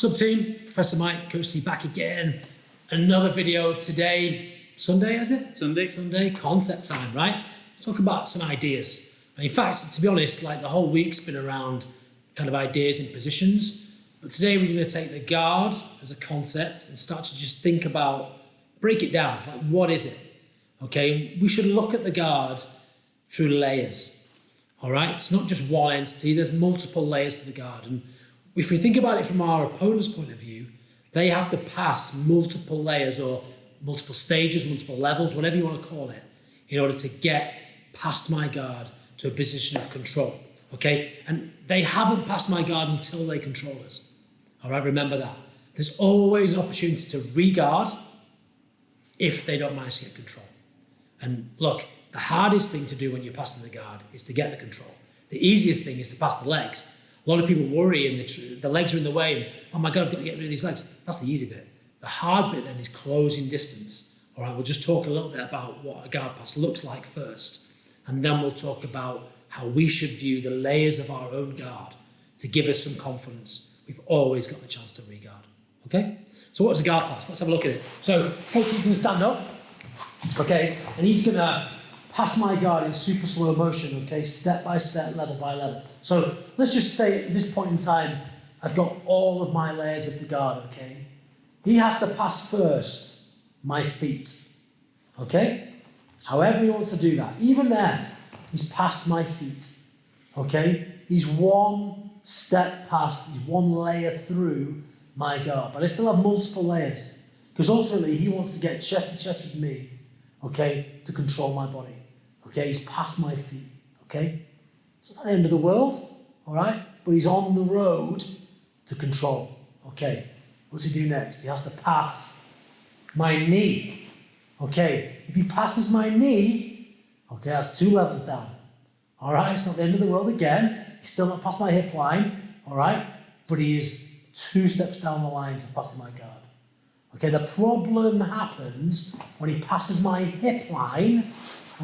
What's up, team? Professor Mike, Coach T, back again. Another video today. Sunday, is it? Sunday, concept time, right? Let's talk about some ideas. And in fact, to be honest, like the whole week's been around kind of ideas and positions. But today we're going to take the guard as a concept and start to just think about, break it down. Like, what is it? Okay, we should look at the guard through layers. All right, it's not just one entity, there's multiple layers to the guard. And if we think about it from our opponent's point of view, they have to pass multiple layers or multiple stages, multiple levels, whatever you want to call it, in order to get past my guard to a position of control. Okay, and they haven't passed my guard until they control us. All right, remember that. There's always an opportunity to re-guard if they don't manage to get control. And look, the hardest thing to do when you're passing the guard is to get the control. The easiest thing is to pass the legs. A lot of people worry and the legs are in the way and, oh my God, I've got to get rid of these legs. That's the easy bit. The hard bit then is closing distance. All right, we'll just talk a little bit about what a guard pass looks like first. And then we'll talk about how we should view the layers of our own guard to give us some confidence. We've always got the chance to re-guard. Okay? So what's a guard pass? Let's have a look at it. So Coach is going to stand up. Okay? And he's going to pass my guard in super slow motion, okay, step by step, level by level. So let's just say at this point in time, I've got all of my layers of the guard, okay? He has to pass first my feet, okay? However he wants to do that. Even there, he's passed my feet, okay? He's one step past, he's one layer through my guard, but I still have multiple layers because ultimately he wants to get chest to chest with me, okay, to control my body. Okay, he's past my feet, okay? It's not the end of the world, all right? But he's on the road to control, okay? What's he do next? He has to pass my knee, okay? If he passes my knee, okay, that's 2 levels down, all right? It's not the end of the world again. He's still not past my hip line, all right? But he is 2 steps down the line to passing my guard. Okay, the problem happens when he passes my hip line.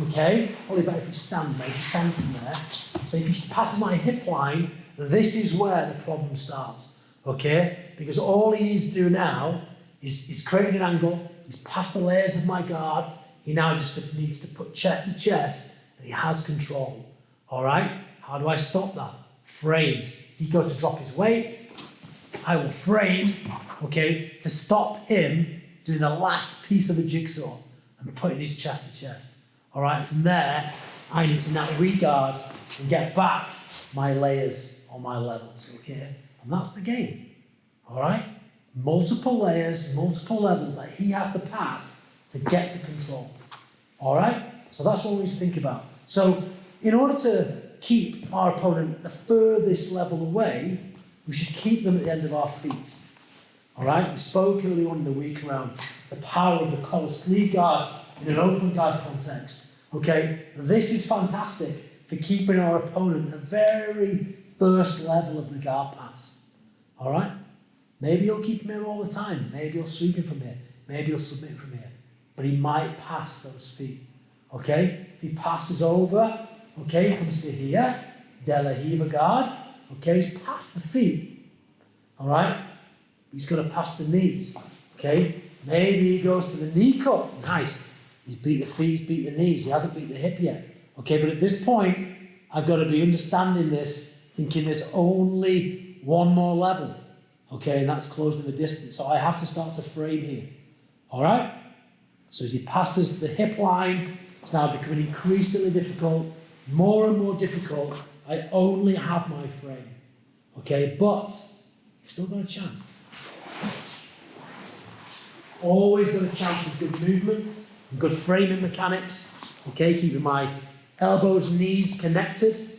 Okay, probably better if you stand, mate. If you stand from there. So if he passes my hip line, this is where the problem starts. Okay, because all he needs to do now is he's created an angle. He's passed the layers of my guard. He now just needs to put chest to chest, and he has control. All right. How do I stop that? Frames. As he goes to drop his weight, I will frame. Okay, to stop him doing the last piece of the jigsaw and putting his chest to chest. All right, from there, I need to now re-guard and get back my layers on my levels, okay? And that's the game, all right? Multiple layers, multiple levels that he has to pass to get to control, all right? So that's what we need to think about. So in order to keep our opponent the furthest level away, we should keep them at the end of our feet, all right? We spoke earlier on in the week around the power of the collar sleeve guard in an open guard context. Okay, this is fantastic for keeping our opponent at the very first level of the guard pass. All right? Maybe he'll keep him here all the time. Maybe he'll sweep him from here. Maybe he'll submit from here. But he might pass those feet. Okay? If he passes over, okay, he comes to here, De La Riva guard. Okay, he's past the feet. All right? He's got to pass the knees. Okay? Maybe he goes to the knee cut. Nice. He's beat the feet, he's beat the knees, he hasn't beat the hip yet. Okay, but at this point, I've got to be understanding this, thinking there's only one more level. Okay, and that's closing the distance. So I have to start to frame here. All right? So as he passes the hip line, it's now becoming increasingly difficult, more and more difficult. I only have my frame. Okay, but you've still got a chance. Always got a chance with good movement. Good framing mechanics, okay, keeping my elbows and knees connected,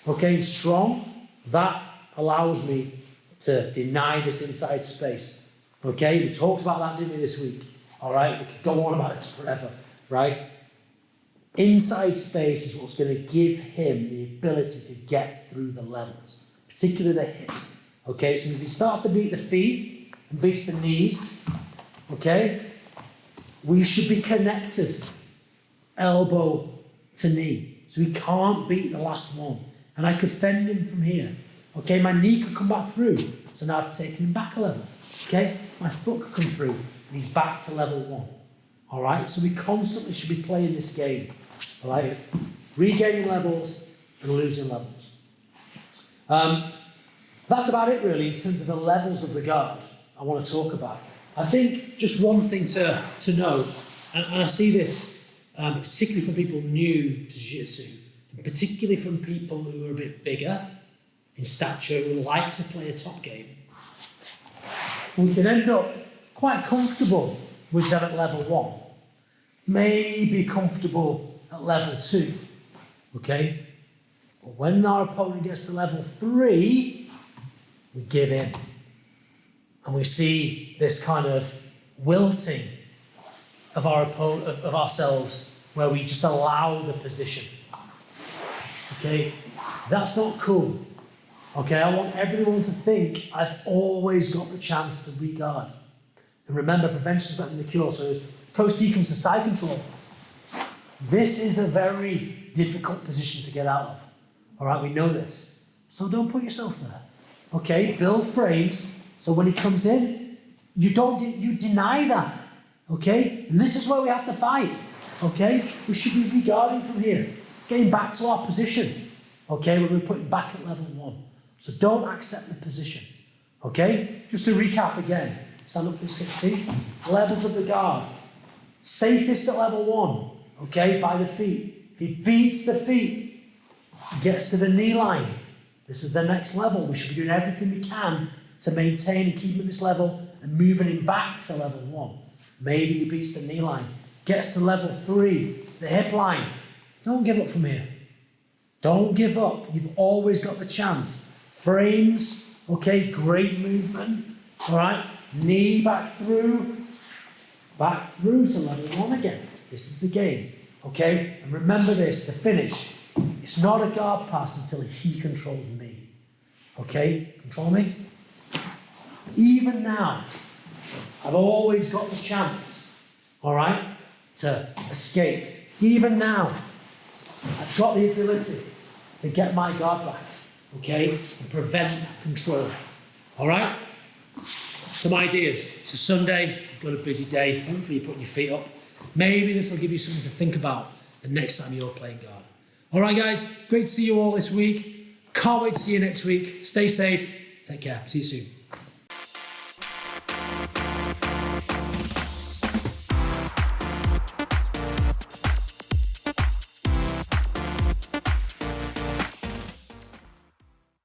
okay, strong. That allows me to deny this inside space, okay? We talked about that, didn't we, this week? All right, we could go on about this forever, right? Inside space is what's going to give him the ability to get through the levels, particularly the hip, okay? So as he starts to beat the feet and beats the knees, okay, we should be connected, elbow to knee. So he can't beat the last one. And I could fend him from here. Okay, my knee could come back through, so now I've taken him back a level. Okay, my foot could come through, and he's back to level 1. All right, so we constantly should be playing this game. All right, regaining levels and losing levels. That's about it really in terms of the levels of the guard I want to talk about. I think just one thing to know, and I see this particularly from people new to Jiu-Jitsu, and particularly from people who are a bit bigger in stature, who like to play a top game. We can end up quite comfortable with them at level 1, maybe comfortable at level 2, okay? But when our opponent gets to level 3, we give in. And we see this kind of wilting of of ourselves, where we just allow the position. Okay, that's not cool. Okay, I want everyone to think I've always got the chance to re-guard. And remember, prevention is better than the cure. So as Coach T comes to side control, this is a very difficult position to get out of. All right, we know this. So don't put yourself there. Okay, build frames. So when he comes in, you deny that, okay? And this is where we have to fight, okay? We should be regarding from here, getting back to our position, okay? When we're putting back at level 1. So don't accept the position, okay? Just to recap again, stand up please, Coach T. Levels of the guard. Safest at level 1, okay, by the feet. If he beats the feet, he gets to the knee line. This is the next level. We should be doing everything we can to maintain and keep him at this level and moving him back to level 1. Maybe he beats the knee line, gets to level 3, the hip line. Don't give up from here. Don't give up. You've always got the chance. Frames, okay, great movement, all right? Knee back through to level 1 again. This is the game, okay? And remember this, to finish, it's not a guard pass until he controls me, okay? Control me. Even now, I've always got the chance, all right, to escape. Even now, I've got the ability to get my guard back, okay, and prevent that control, all right? Some ideas. It's a Sunday, you've got a busy day, hopefully you're putting your feet up. Maybe this will give you something to think about the next time you're playing guard. All right, guys, great to see you all this week. Can't wait to see you next week. Stay safe. Take care. See you soon.